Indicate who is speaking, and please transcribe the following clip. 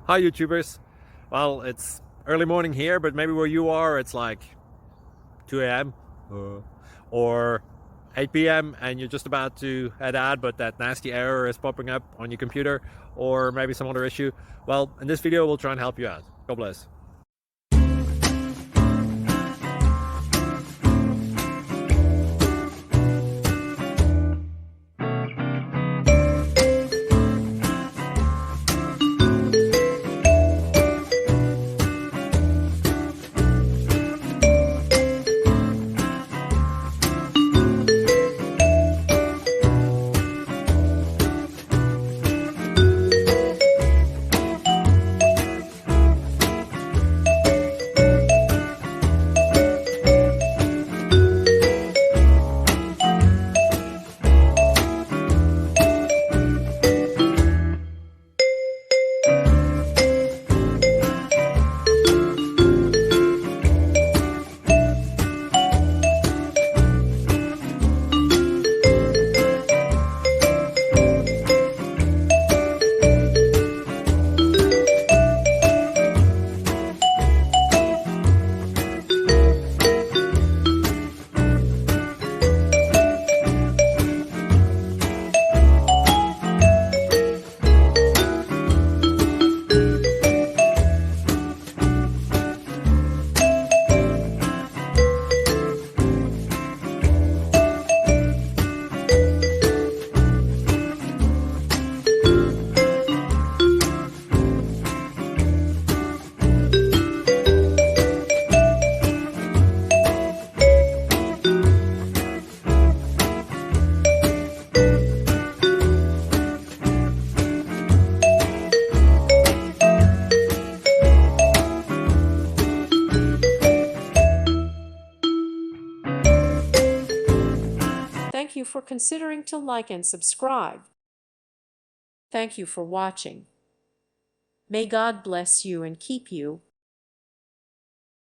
Speaker 1: Hi YouTubers. Well, it's early morning here, but maybe where you are it's like 2 a.m. Or 8 p.m. and you're just about to head out, but that nasty error is popping up on your computer, or maybe some other issue. Well, in this video we'll try and help you out. God bless.
Speaker 2: Thank you for considering to like and subscribe. Thank you for watching. May God bless you and keep you.